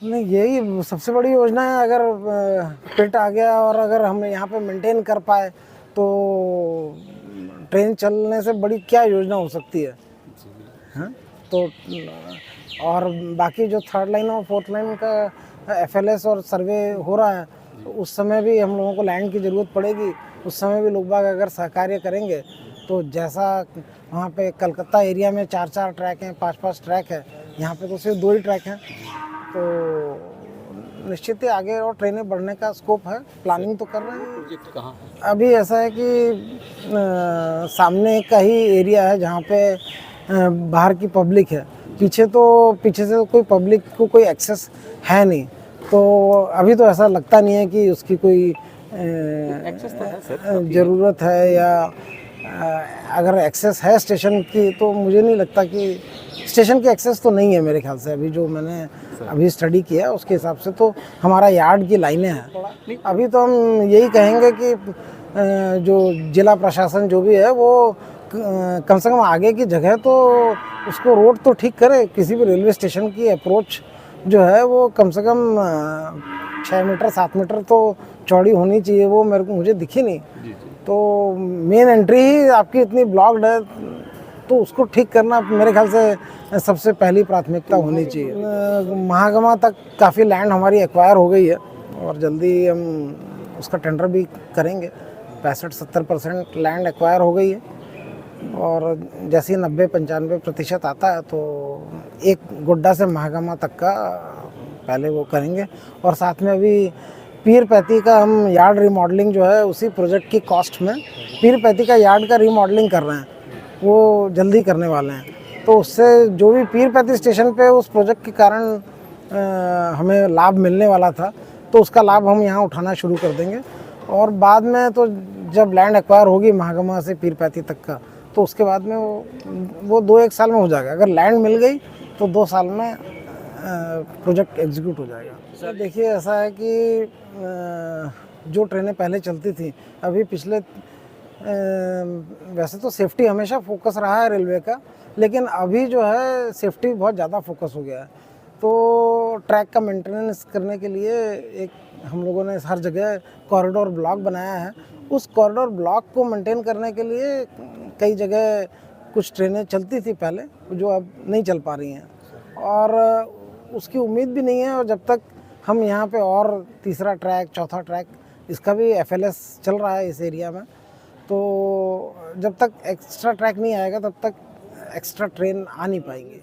नहीं, यही सबसे बड़ी योजना है। अगर पिट आ गया और अगर हम यहाँ पे मेंटेन कर पाए तो ट्रेन चलने से बड़ी क्या योजना हो सकती है। हाँ, तो और बाकी जो थर्ड लाइन और फोर्थ लाइन का एफएलएस और सर्वे हो रहा है, तो उस समय भी हम लोगों को लैंड की ज़रूरत पड़ेगी। उस समय भी लोग बाग अगर सहकार्य करेंगे तो जैसा वहाँ पे कलकत्ता एरिया में 4-4 ट्रैक हैं, 5-5 ट्रैक है, यहाँ पे तो सिर्फ 2 ही ट्रैक हैं। तो निश्चित ही आगे और ट्रेनें बढ़ने का स्कोप है। प्लानिंग तो कर रहे हैं। प्रोजेक्ट कहाँ है? अभी ऐसा है कि सामने का ही एरिया है जहाँ पे बाहर की पब्लिक है। पीछे से कोई पब्लिक को कोई एक्सेस है नहीं, तो अभी तो ऐसा लगता नहीं है कि उसकी कोई एक्सेस तो है सर, ज़रूरत है। या अगर एक्सेस है स्टेशन की तो मुझे नहीं लगता कि स्टेशन की एक्सेस तो नहीं है मेरे ख्याल से। अभी जो मैंने अभी स्टडी किया उसके हिसाब से तो हमारा यार्ड की लाइनें हैं। अभी तो हम यही कहेंगे कि जो जिला प्रशासन जो भी है वो कम से कम आगे की जगह तो उसको रोड तो ठीक करे। किसी भी रेलवे स्टेशन की अप्रोच जो है वो कम से कम 6 मीटर 7 मीटर तो चौड़ी होनी चाहिए। वो मुझे दिखी नहीं। तो मेन एंट्री ही आपकी इतनी ब्लॉक्ड है, तो उसको ठीक करना मेरे ख्याल से सबसे पहली प्राथमिकता होनी चाहिए। महागमा तक काफ़ी लैंड हमारी एक्वायर हो गई है और जल्दी हम उसका टेंडर भी करेंगे। 65-70% लैंड एक्वायर हो गई है और जैसे ही 90-95% आता है तो एक गोड्डा से महागमा तक का पहले वो करेंगे। और साथ में अभी पीर पैती का हम यार्ड रिमॉडलिंग जो है उसी प्रोजेक्ट की कॉस्ट में पीर पैती का यार्ड का रिमॉडलिंग कर रहे हैं, वो जल्दी करने वाले हैं। तो उससे जो भी पीर पैती स्टेशन पे उस प्रोजेक्ट के कारण हमें लाभ मिलने वाला था, तो उसका लाभ हम यहाँ उठाना शुरू कर देंगे। और बाद में तो जब लैंड एक्वायर होगी महागमा से पीर पैती तक का, तो उसके बाद में वो 2-1 साल में हो जाएगा। अगर लैंड मिल गई तो 2 साल में प्रोजेक्ट एग्जीक्यूट हो जाएगा। सर देखिए, ऐसा है कि जो ट्रेनें पहले चलती थी, अभी पिछले वैसे तो सेफ्टी हमेशा फोकस रहा है रेलवे का, लेकिन अभी जो है सेफ्टी बहुत ज़्यादा फोकस हो गया है। तो ट्रैक का मेंटेनेंस करने के लिए एक हम लोगों ने हर जगह कॉरिडोर ब्लॉक बनाया है। उस कॉरिडोर ब्लॉक को मेंटेन करने के लिए कई जगह कुछ ट्रेनें चलती थी पहले, जो अब नहीं चल पा रही हैं और उसकी उम्मीद भी नहीं है। और जब तक हम यहाँ पे और तीसरा ट्रैक, चौथा ट्रैक, इसका भी एफएलएस चल रहा है इस एरिया में, तो जब तक एक्स्ट्रा ट्रैक नहीं आएगा तब तक एक्स्ट्रा ट्रेन आ नहीं पाएंगी।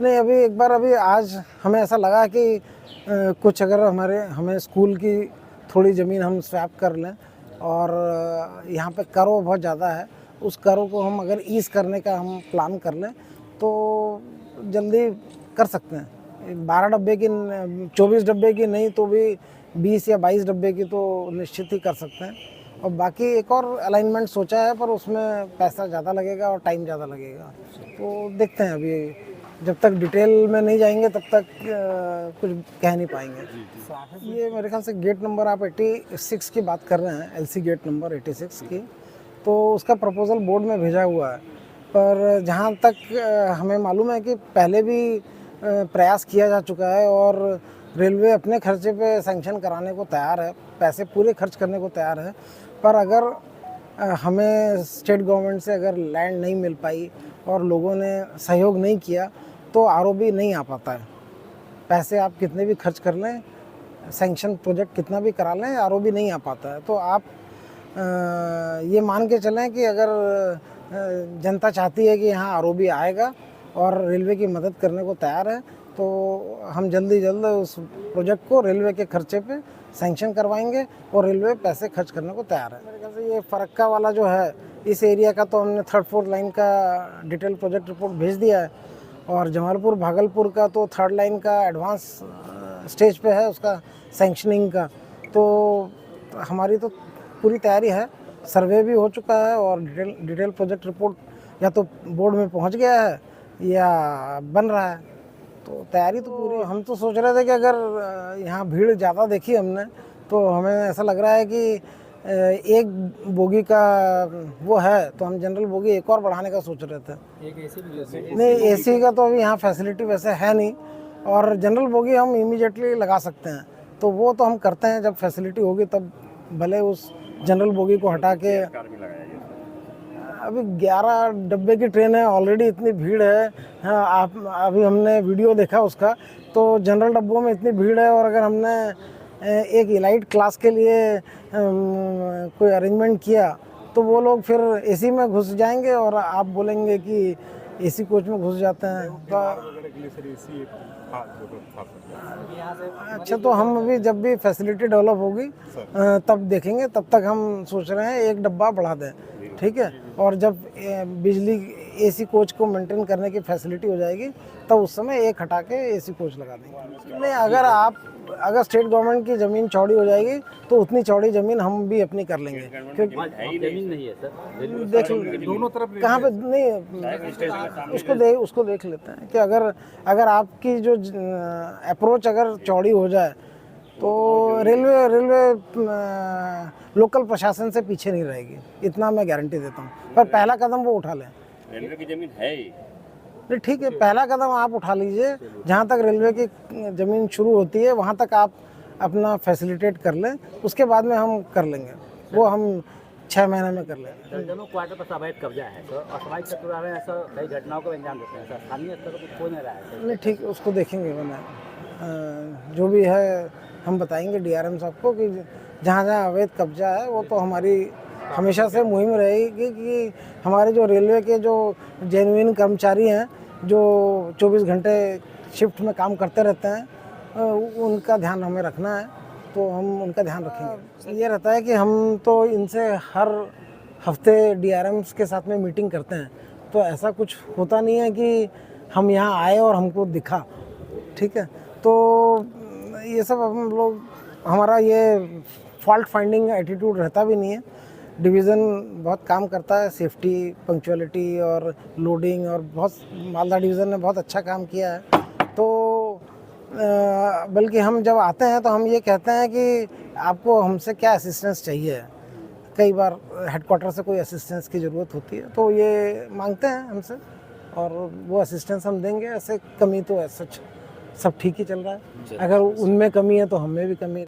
नहीं, अभी आज हमें ऐसा लगा कि कुछ अगर हमें स्कूल की थोड़ी ज़मीन हम स्वैप कर लें और यहाँ पे करो बहुत ज़्यादा है, उस करो को हम अगर ईज करने का हम प्लान कर लें तो जल्दी कर सकते हैं। 12 डब्बे की 24 डब्बे की नहीं तो भी 20 या 22 डब्बे की तो निश्चित ही कर सकते हैं। और बाकी एक और अलाइनमेंट सोचा है, पर उसमें पैसा ज़्यादा लगेगा और टाइम ज़्यादा लगेगा। तो देखते हैं, अभी जब तक डिटेल में नहीं जाएंगे तब तक कुछ कह नहीं पाएंगे। ये मेरे ख्याल से गेट नंबर आप 86 की बात कर रहे हैं, एलसी गेट नंबर 86 की, तो उसका प्रपोज़ल बोर्ड में भेजा हुआ है। पर जहाँ तक हमें मालूम है कि पहले भी प्रयास किया जा चुका है और रेलवे अपने खर्चे पे सैंक्शन कराने को तैयार है, पैसे पूरे खर्च करने को तैयार है। पर अगर हमें स्टेट गवर्नमेंट से अगर लैंड नहीं मिल पाई और लोगों ने सहयोग नहीं किया तो आरओबी नहीं आ पाता है। पैसे आप कितने भी खर्च कर लें, सैंक्शन प्रोजेक्ट कितना भी करा लें, आरओबी नहीं आ पाता है। तो आप ये मान के चलें कि अगर जनता चाहती है कि यहाँ आरओबी आएगा और रेलवे की मदद करने को तैयार है, तो हम जल्दी जल्द उस प्रोजेक्ट को रेलवे के खर्चे पे सैंक्शन करवाएंगे और रेलवे पैसे खर्च करने को तैयार है। मेरे ख्याल से ये फरक्का वाला जो है इस एरिया का, तो हमने 3rd-4th लाइन का डिटेल प्रोजेक्ट रिपोर्ट भेज दिया है और जमालपुर भागलपुर का तो 3rd लाइन का एडवांस स्टेज पे है उसका सैंक्शनिंग का। तो हमारी तो पूरी तैयारी है, सर्वे भी हो चुका है और डिटेल प्रोजेक्ट रिपोर्ट या तो बोर्ड में पहुंच गया है या बन रहा है। तो तैयारी तो पूरी। हम तो सोच रहे थे कि अगर यहाँ भीड़ ज़्यादा देखी हमने तो हमें ऐसा लग रहा है कि एक बोगी का वो है, तो हम जनरल बोगी एक और बढ़ाने का सोच रहे थे। एक एसी भी नहीं, एसी का तो अभी यहाँ फैसिलिटी वैसे है नहीं, और जनरल बोगी हम इमीडिएटली लगा सकते हैं, तो वो तो हम करते हैं जब फैसिलिटी होगी तब। भले उस जनरल बोगी को हटा के, अभी 11 डब्बे की ट्रेन है, ऑलरेडी इतनी भीड़ है। हाँ, आप अभी हमने वीडियो देखा उसका, तो जनरल डब्बों में इतनी भीड़ है, और अगर हमने एक इलाइट क्लास के लिए कोई अरेंजमेंट किया तो वो लोग फिर एसी में घुस जाएंगे, और आप बोलेंगे कि एसी कोच में घुस जाते हैं। तो अच्छा, तो हम अभी जब भी फैसिलिटी डेवलप होगी तब देखेंगे। तब तक हम सोच रहे हैं एक डब्बा बढ़ा दें, ठीक है। और जब बिजली एसी कोच को मेंटेन करने की फैसिलिटी हो जाएगी तब उस समय एक हटा के एसी कोच लगा देंगे। नहीं, अगर स्टेट गवर्नमेंट की ज़मीन चौड़ी हो जाएगी तो उतनी चौड़ी ज़मीन हम भी अपनी कर लेंगे, क्योंकि जमीन नहीं है सर। देख दोनों तरफ कहाँ पे नहीं, उसको देख लेते हैं कि अगर आपकी जो अप्रोच अगर चौड़ी हो जाए तो रेलवे लोकल प्रशासन से पीछे नहीं रहेगी, इतना मैं गारंटी देता हूँ। पर पहला कदम वो उठा लें। रेलवे की जमीन है ही नहीं, ठीक है, पहला कदम आप उठा लीजिए। जहाँ तक रेलवे की ज़मीन शुरू होती है वहाँ तक आप अपना फैसिलिटेट कर लें, उसके बाद में हम कर लेंगे, वो हम 6 महीने में कर लेंगे। दर्जनों क्वार्टर पर अवैध कब्जा है सर, असामाजिक तत्व आ रहे हैं सर, कई घटनाओं को अंजाम देते हैं सर, स्थानीय स्तर पर कोई नहीं रहा है सर। नहीं, ठीक, उसको देखेंगे। मैंने जो भी है हम बताएंगे डीआरएम साहब को कि जहाँ जहाँ अवैध कब्जा है वो तो हमारी हमेशा से मुहिम रहेगी कि हमारे जो रेलवे के जो जेन्युइन कर्मचारी हैं जो 24 घंटे शिफ्ट में काम करते रहते हैं, उनका ध्यान हमें रखना है, तो हम उनका ध्यान रखेंगे। ये रहता है कि हम तो इनसे हर हफ्ते डीआरएम्स के साथ में मीटिंग करते हैं, तो ऐसा कुछ होता नहीं है कि हम यहाँ आए और हमको दिखा, ठीक है। तो ये सब हम लोग, हमारा ये फॉल्ट फाइंडिंग एटीट्यूड रहता भी नहीं है। डिवीज़न बहुत काम करता है, सेफ्टी, पंक्चुअलिटी और लोडिंग, और बहुत मालदा डिवीज़न ने बहुत अच्छा काम किया है। तो बल्कि हम जब आते हैं तो हम ये कहते हैं कि आपको हमसे क्या असिस्टेंस चाहिए। कई बार हेडक्वार्टर से कोई असिस्टेंस की ज़रूरत होती है तो ये मांगते हैं हमसे, और वो असिस्टेंस हम देंगे। ऐसे कमी तो ऐसा सब ठीक ही चल रहा है, अगर उनमें कमी है तो हमें भी कमी है।